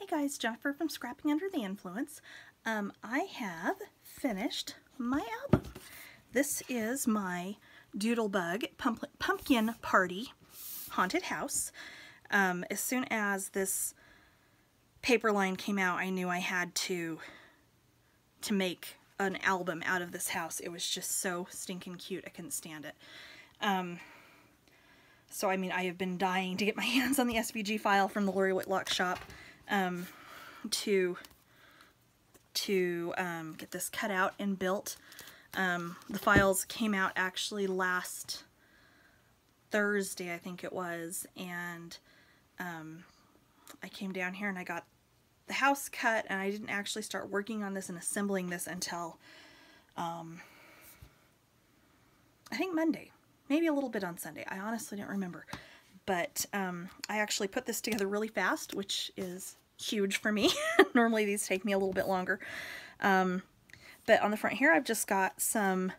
Hey guys, Jennifer from Scrapping Under the Influence. I have finished my album. This is my Doodlebug Pumpkin Party Haunted House. As soon as this paper line came out, I knew I had to make an album out of this house. It was just so stinking cute. I couldn't stand it. So I mean, I have been dying to get my hands on the SVG file from the Lori Whitlock shop to get this cut out and built. The files came out actually last Thursday, I think it was, and I came down here and I got the house cut, and I didn't actually start working on this and assembling this until I think Monday. Maybe a little bit on Sunday. I honestly don't remember. But I actually put this together really fast, which is huge for me. Normally these take me a little bit longer. But on the front here, I've just got some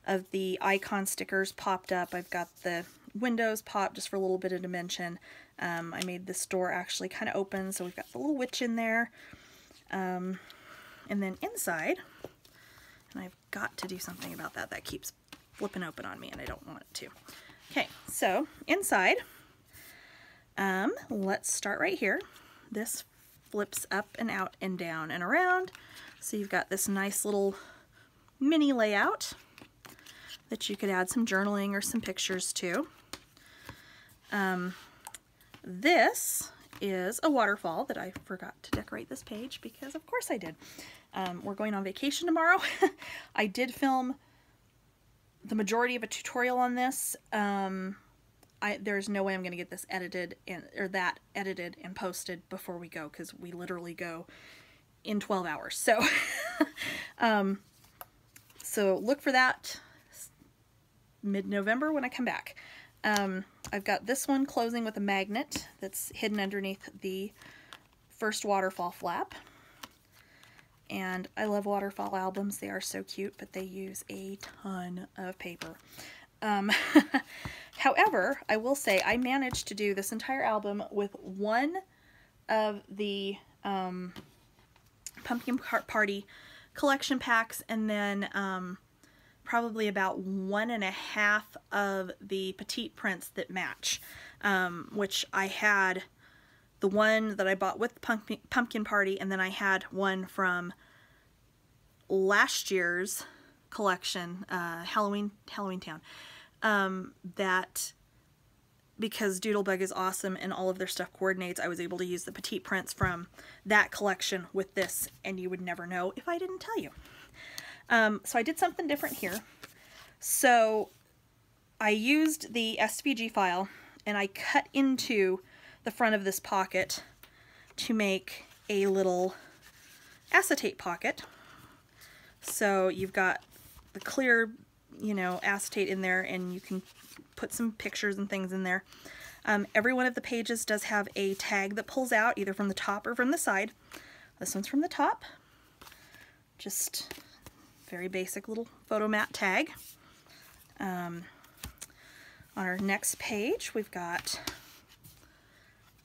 of the icon stickers popped up. I've got the windows popped just for a little bit of dimension. I made this door actually kind of open, so we've got the little witch in there. And then inside, and I've got to do something about that. That keeps flipping open on me and I don't want it to. Okay, so inside, let's start right here. This flips up and out and down and around. So you've got this nice little mini layout that you could add some journaling or some pictures to. This is a waterfall that I forgot to decorate this page because of course I did. We're going on vacation tomorrow. I did film the majority of a tutorial on this. There's no way I'm going to get this edited edited and posted before we go, because we literally go in 12 hours. So, so look for that mid-November when I come back. I've got this one closing with a magnet that's hidden underneath the first waterfall flap. And I love waterfall albums. They are so cute, but they use a ton of paper. However, I will say I managed to do this entire album with one of the Pumpkin Party collection packs, and then probably about 1.5 of the petite prints that match, which I had the one that I bought with Pumpkin Party, and then I had one from last year's collection, Halloween Town, that, because Doodlebug is awesome and all of their stuff coordinates, I was able to use the petite prints from that collection with this, and you would never know if I didn't tell you. So I did something different here. So I used the SVG file and I cut into the front of this pocket to make a little acetate pocket. So you've got the clear, you know, acetate in there, and you can put some pictures and things in there. Every one of the pages does have a tag that pulls out either from the top or from the side. This one's from the top. Just very basic little photo mat tag. On our next page, we've got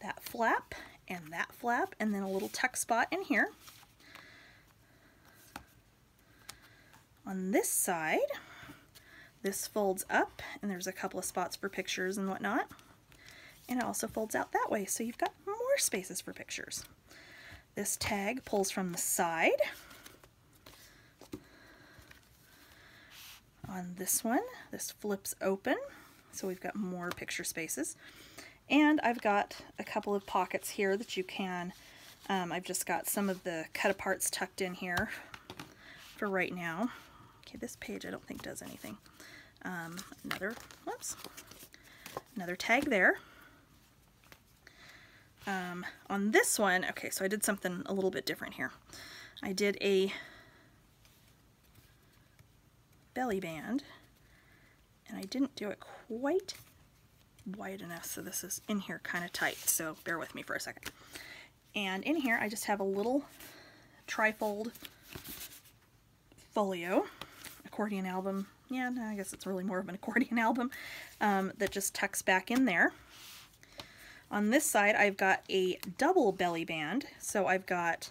that flap, and then a little tuck spot in here. On this side, this folds up, and there's a couple of spots for pictures and whatnot. And it also folds out that way, so you've got more spaces for pictures. This tag pulls from the side. On this one, this flips open, so we've got more picture spaces. And I've got a couple of pockets here that you can, I've just got some of the cut aparts tucked in here for right now. Okay, this page I don't think does anything. Another tag there. On this one, okay, so I did something a little bit different here. I did a belly band, and I didn't do it quite wide enough, so this is in here kind of tight, so bear with me for a second. And in here I just have a little trifold folio, accordion album, yeah, no, I guess it's really more of an accordion album, that just tucks back in there. On this side, I've got a double belly band. So I've got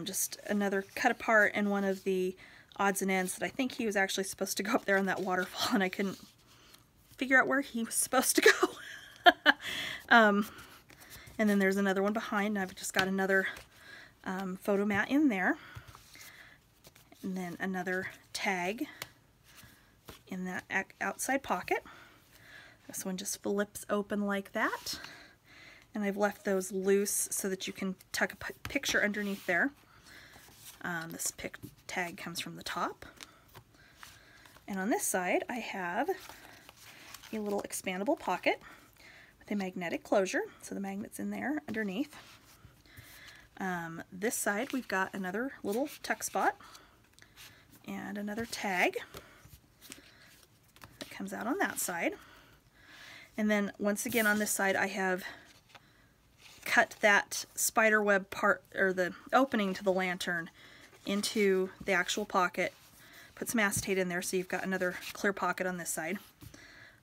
just another cut apart and one of the odds and ends that I think he was actually supposed to go up there on that waterfall, and I couldn't figure out where he was supposed to go. And then there's another one behind, and I've just got another photo mat in there. And then another tag in that outside pocket. This one just flips open like that. And I've left those loose so that you can tuck a picture underneath there. This tag comes from the top. And on this side, I have a little expandable pocket with a magnetic closure, so the magnet's in there underneath. This side, we've got another little tuck spot and another tag that comes out on that side. And then once again on this side, I have cut that spider web part, or the opening to the lantern, into the actual pocket. Put some acetate in there so you've got another clear pocket on this side.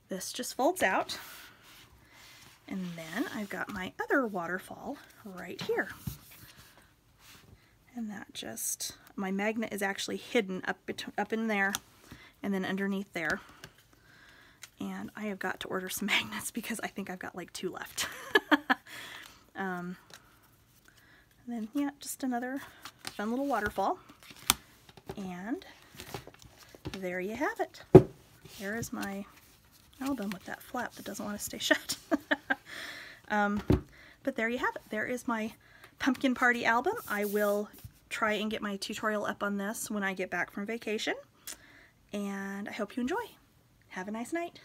This just folds out. And then I've got my other waterfall right here. And that just, my magnet is actually hidden up in there and then underneath there. And I have got to order some magnets because I think I've got like 2 left. And then, yeah, just another fun little waterfall. And there you have it. There is my album with that flap that doesn't want to stay shut. But there you have it. There is my pumpkin party album. I will try and get my tutorial up on this when I get back from vacation. And I hope you enjoy. Have a nice night.